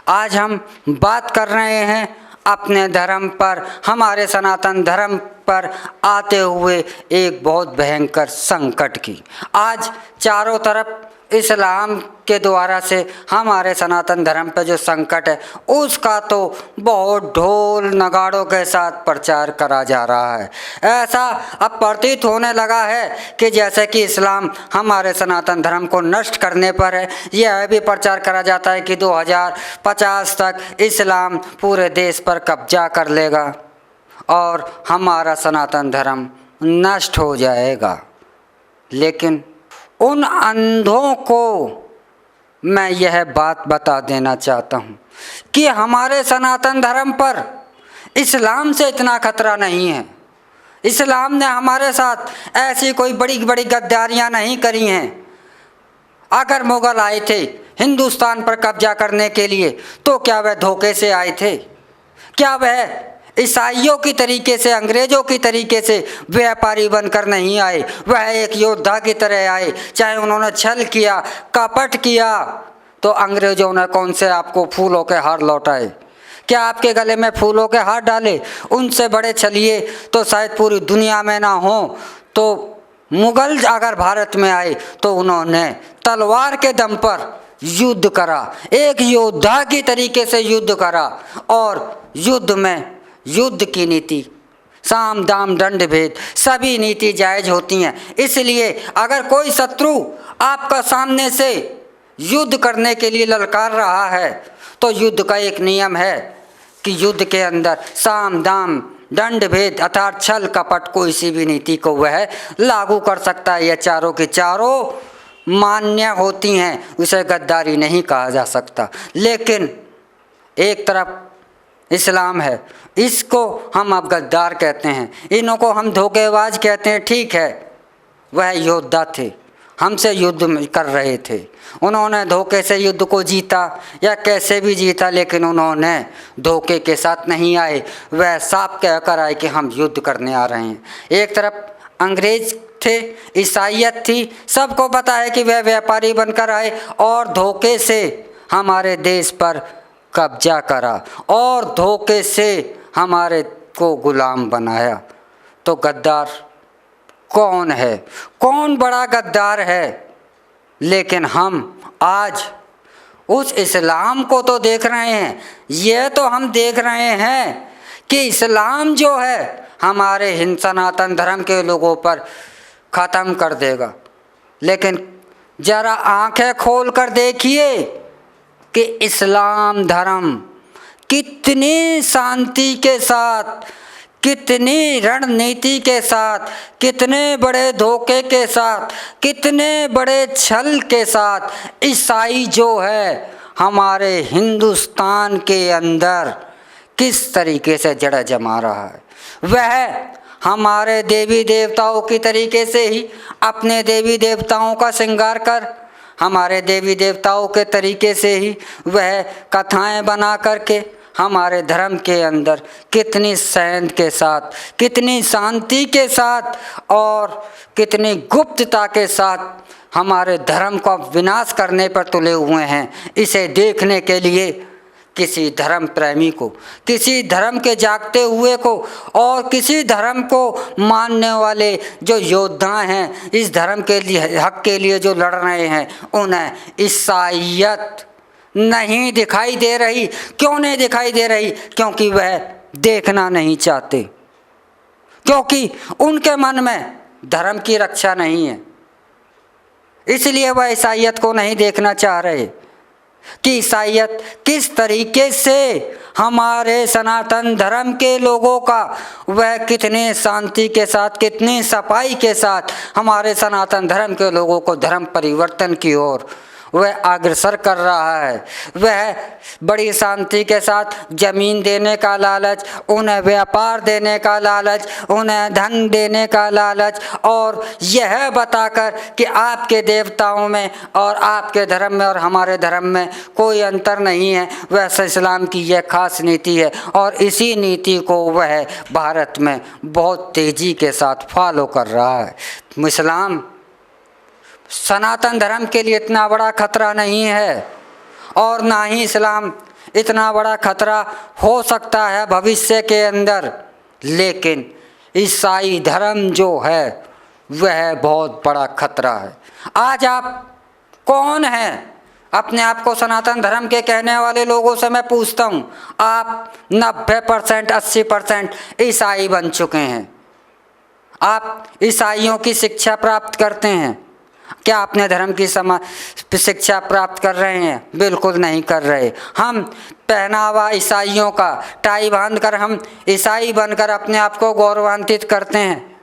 आज हम बात कर रहे हैं अपने धर्म पर, हमारे सनातन धर्म पर आते हुए एक बहुत भयंकर संकट की। आज चारों तरफ इस्लाम के द्वारा से हमारे सनातन धर्म पर जो संकट है उसका तो बहुत ढोल नगाड़ों के साथ प्रचार करा जा रहा है। ऐसा अब प्रतीत होने लगा है कि जैसे कि इस्लाम हमारे सनातन धर्म को नष्ट करने पर है। यह भी प्रचार करा जाता है कि 2050 तक इस्लाम पूरे देश पर कब्जा कर लेगा और हमारा सनातन धर्म नष्ट हो जाएगा। लेकिन उन अंधों को मैं यह बात बता देना चाहता हूँ कि हमारे सनातन धर्म पर इस्लाम से इतना खतरा नहीं है। इस्लाम ने हमारे साथ ऐसी कोई बड़ी बड़ी गद्दारियाँ नहीं करी हैं। अगर मुग़ल आए थे हिंदुस्तान पर कब्जा करने के लिए तो क्या वह धोखे से आए थे? क्या वह ईसाइयों की तरीके से, अंग्रेज़ों की तरीके से व्यापारी बनकर नहीं आए? वह एक योद्धा की तरह आए। चाहे उन्होंने छल किया, कपट किया, तो अंग्रेज़ों ने कौन से आपको फूलों के हार लौटाए? क्या आपके गले में फूलों के हार डाले? उनसे बड़े छलिए तो शायद पूरी दुनिया में ना हो। तो मुग़ल अगर भारत में आए तो उन्होंने तलवार के दम पर युद्ध करा, एक योद्धा की तरीके से युद्ध करा। और युद्ध में युद्ध की नीति, साम दाम दंड भेद, सभी नीति जायज़ होती हैं। इसलिए अगर कोई शत्रु आपका सामने से युद्ध करने के लिए ललकार रहा है तो युद्ध का एक नियम है कि युद्ध के अंदर साम दाम दंड भेद अर्थात छल कपट कोई सी भी नीति को वह लागू कर सकता है। यह चारों की चारों मान्य होती हैं, उसे गद्दारी नहीं कहा जा सकता। लेकिन एक तरफ इस्लाम है, इसको हम अब गद्दार कहते हैं, इनको हम धोखेबाज कहते हैं। ठीक है, वह योद्धा थे, हमसे युद्ध कर रहे थे, उन्होंने धोखे से युद्ध को जीता या कैसे भी जीता, लेकिन उन्होंने धोखे के साथ नहीं आए। वह साफ कह कर आए कि हम युद्ध करने आ रहे हैं। एक तरफ अंग्रेज थे, ईसाइयत थी, सबको पता है कि वह व्यापारी बनकर आए और धोखे से हमारे देश पर कब्जा करा और धोखे से हमारे को गुलाम बनाया। तो गद्दार कौन है? कौन बड़ा गद्दार है? लेकिन हम आज उस इस्लाम को तो देख रहे हैं। यह तो हम देख रहे हैं कि इस्लाम जो है हमारे हिंद सनातन धर्म के लोगों पर ख़त्म कर देगा। लेकिन ज़रा आंखें खोल कर देखिए कि इस्लाम धर्म कितनी शांति के साथ, कितनी रणनीति के साथ, कितने बड़े धोखे के साथ, कितने बड़े छल के साथ ईसाई जो है हमारे हिंदुस्तान के अंदर किस तरीके से जड़ जमा रहा है। वह हमारे देवी देवताओं की तरीके से ही अपने देवी देवताओं का श्रृंगार कर, हमारे देवी देवताओं के तरीके से ही वह कथाएं बना करके हमारे धर्म के अंदर कितनी सैंध के साथ, कितनी शांति के साथ और कितनी गुप्तता के साथ हमारे धर्म का विनाश करने पर तुले हुए हैं। इसे देखने के लिए किसी धर्म प्रेमी को, किसी धर्म के जागते हुए को और किसी धर्म को मानने वाले जो योद्धा हैं, इस धर्म के लिए, हक के लिए जो लड़ रहे हैं, उन्हें ईसाइयत नहीं दिखाई दे रही। क्यों नहीं दिखाई दे रही? क्योंकि वह देखना नहीं चाहते, क्योंकि उनके मन में धर्म की रक्षा नहीं है। इसलिए वह ईसाइयत को नहीं देखना चाह रहे कि ईसाइयत किस तरीके से हमारे सनातन धर्म के लोगों का वह कितने शांति के साथ, कितनी सफाई के साथ हमारे सनातन धर्म के लोगों को धर्म परिवर्तन की ओर वह अग्रसर कर रहा है। वह बड़ी शांति के साथ ज़मीन देने का लालच, उन्हें व्यापार देने का लालच, उन्हें धन देने का लालच, और यह बताकर कि आपके देवताओं में और आपके धर्म में और हमारे धर्म में कोई अंतर नहीं है। वैसे इस्लाम की यह खास नीति है और इसी नीति को वह भारत में बहुत तेज़ी के साथ फॉलो कर रहा है। इस्लाम सनातन धर्म के लिए इतना बड़ा खतरा नहीं है और ना ही इस्लाम इतना बड़ा खतरा हो सकता है भविष्य के अंदर, लेकिन ईसाई धर्म जो है वह बहुत बड़ा खतरा है। आज आप कौन हैं? अपने आप को सनातन धर्म के कहने वाले लोगों से मैं पूछता हूँ, आप 90% 80% ईसाई बन चुके हैं। आप ईसाइयों की शिक्षा प्राप्त करते हैं। क्या अपने धर्म की शिक्षा प्राप्त कर रहे हैं? बिल्कुल नहीं कर रहे। हम पहनावा ईसाइयों का, टाई बांधकर हम ईसाई बनकर अपने आप को गौरवान्वित करते हैं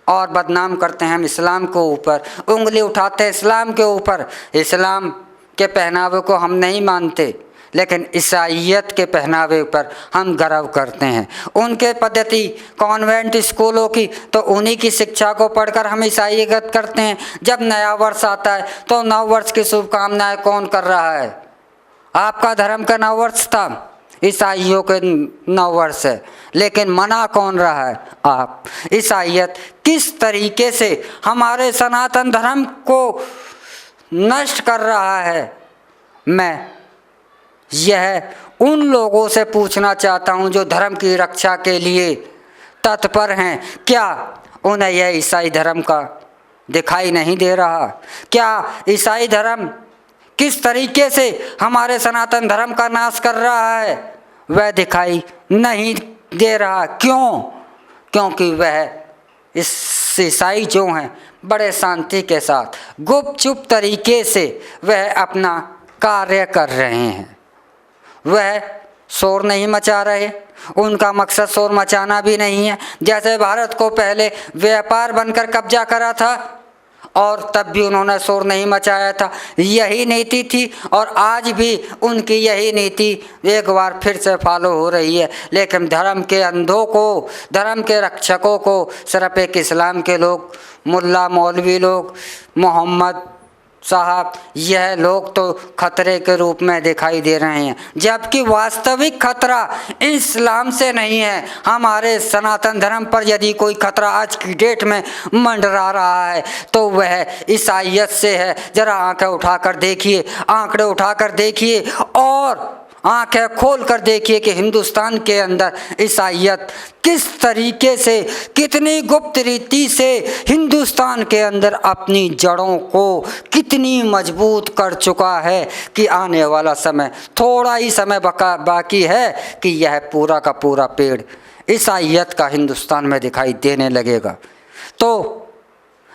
और बदनाम करते हैं हम इस्लाम के ऊपर, उंगली उठाते हैं इस्लाम के ऊपर। इस्लाम के पहनावे को हम नहीं मानते, लेकिन ईसाइयत के पहनावे पर हम गर्व करते हैं। उनके पद्धति कॉन्वेंट स्कूलों की, तो उन्हीं की शिक्षा को पढ़कर हम ईसाइयत करते हैं। जब नया वर्ष आता है तो नव वर्ष की शुभकामनाएं कौन कर रहा है? आपका धर्म का नव वर्ष था, ईसाइयों के नव वर्ष है, लेकिन मना कौन रहा है? आप। ईसाइयत किस तरीके से हमारे सनातन धर्म को नष्ट कर रहा है, मैं यह उन लोगों से पूछना चाहता हूं जो धर्म की रक्षा के लिए तत्पर हैं। क्या उन्हें यह ईसाई धर्म का दिखाई नहीं दे रहा? क्या ईसाई धर्म किस तरीके से हमारे सनातन धर्म का नाश कर रहा है वह दिखाई नहीं दे रहा? क्यों? क्योंकि वह इस ईसाई जो हैं बड़े शांति के साथ गुपचुप तरीके से वह अपना कार्य कर रहे हैं। वह शोर नहीं मचा रहे, उनका मकसद शोर मचाना भी नहीं है। जैसे भारत को पहले व्यापार बनकर कब्जा करा था और तब भी उन्होंने शोर नहीं मचाया था, यही नीति थी और आज भी उनकी यही नीति एक बार फिर से फॉलो हो रही है। लेकिन धर्म के अंधों को, धर्म के रक्षकों को सिर्फ एक इस्लाम के लोग, मुल्ला मौलवी लोग, मोहम्मद साहब, यह लोग तो खतरे के रूप में दिखाई दे रहे हैं, जबकि वास्तविक खतरा इस्लाम से नहीं है। हमारे सनातन धर्म पर यदि कोई खतरा आज की डेट में मंडरा रहा है तो वह ईसाइयत से है। जरा आंखें उठाकर देखिए, आंकड़े उठाकर देखिए और आंखें खोल कर देखिए कि हिंदुस्तान के अंदर ईसाइयत किस तरीके से, कितनी गुप्त रीति से हिंदुस्तान के अंदर अपनी जड़ों को कितनी मजबूत कर चुका है कि आने वाला समय, थोड़ा ही समय बाकी है कि यह पूरा का पूरा पेड़ ईसाइयत का हिंदुस्तान में दिखाई देने लगेगा। तो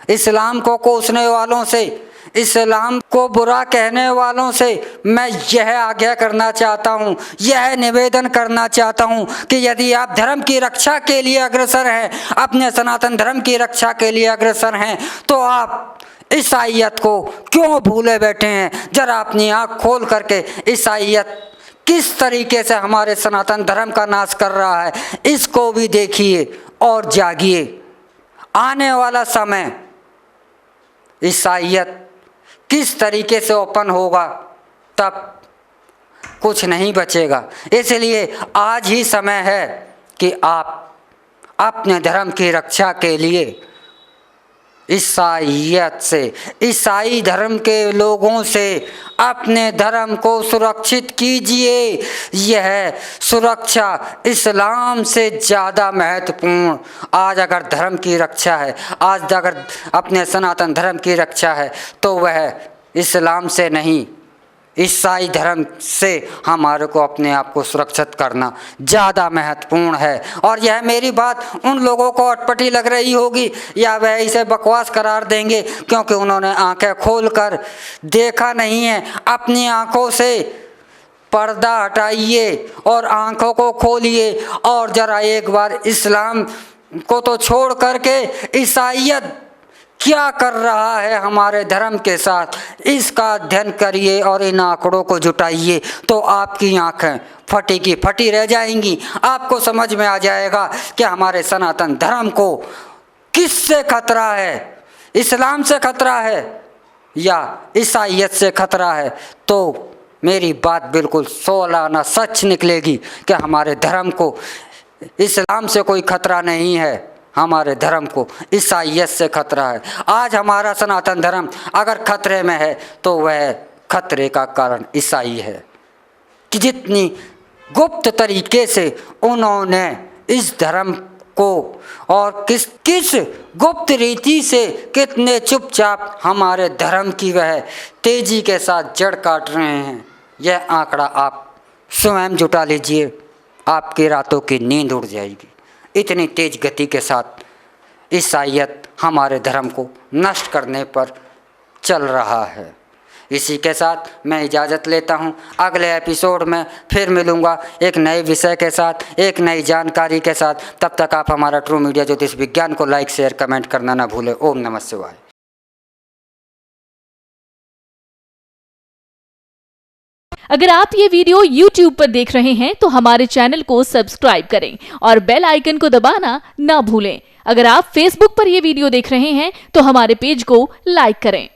इस्लाम को कोसने वालों से, इस्लाम को बुरा कहने वालों से मैं यह आज्ञा करना चाहता हूँ, यह निवेदन करना चाहता हूँ कि यदि आप धर्म की रक्षा के लिए अग्रसर हैं, अपने सनातन धर्म की रक्षा के लिए अग्रसर हैं, तो आप ईसाइयत को क्यों भूले बैठे हैं? जरा अपनी आँख खोल करके ईसाइयत किस तरीके से हमारे सनातन धर्म का नाश कर रहा है इसको भी देखिए और जागिए। आने वाला समय ईसाइयत किस तरीके से ओपन होगा तब कुछ नहीं बचेगा। इसलिए आज ही समय है कि आप अपने धर्म की रक्षा के लिए ईसाइयत से, ईसाई धर्म के लोगों से अपने धर्म को सुरक्षित कीजिए। यह सुरक्षा इस्लाम से ज़्यादा महत्वपूर्ण आज अगर धर्म की रक्षा है, आज अगर अपने सनातन धर्म की रक्षा है तो वह इस्लाम से नहीं, ईसाई धर्म से हमारे को अपने आप को सुरक्षित करना ज़्यादा महत्वपूर्ण है। और यह मेरी बात उन लोगों को अटपटी लग रही होगी या वह इसे बकवास करार देंगे क्योंकि उन्होंने आंखें खोलकर देखा नहीं है। अपनी आंखों से पर्दा हटाइए और आंखों को खोलिए और ज़रा एक बार इस्लाम को तो छोड़ करके ईसाइयत क्या कर रहा है हमारे धर्म के साथ, इसका अध्ययन करिए और इन आंकड़ों को जुटाइए तो आपकी आंखें फटी की फटी रह जाएंगी। आपको समझ में आ जाएगा कि हमारे सनातन धर्म को किससे खतरा है, इस्लाम से खतरा है या ईसाइयत से खतरा है। तो मेरी बात बिल्कुल सोलाना सच निकलेगी कि हमारे धर्म को इस्लाम से कोई खतरा नहीं है, हमारे धर्म को ईसाइयत से खतरा है। आज हमारा सनातन धर्म अगर खतरे में है तो वह खतरे का कारण ईसाई है। कि जितनी गुप्त तरीके से उन्होंने इस धर्म को और किस गुप्त रीति से कितने चुपचाप हमारे धर्म की वह तेजी के साथ जड़ काट रहे हैं, यह आंकड़ा आप स्वयं जुटा लीजिए, आपकी रातों की नींद उड़ जाएगी। इतनी तेज गति के साथ ईसाईयत हमारे धर्म को नष्ट करने पर चल रहा है। इसी के साथ मैं इजाज़त लेता हूं। अगले एपिसोड में फिर मिलूंगा एक नए विषय के साथ, एक नई जानकारी के साथ। तब तक आप हमारा ट्रू मीडिया ज्योतिष विज्ञान को लाइक, शेयर, कमेंट करना ना भूलें। ओम नमः शिवाय। अगर आप ये वीडियो YouTube पर देख रहे हैं तो हमारे चैनल को सब्सक्राइब करें और बेल आइकन को दबाना ना भूलें। अगर आप Facebook पर ये वीडियो देख रहे हैं तो हमारे पेज को लाइक करें।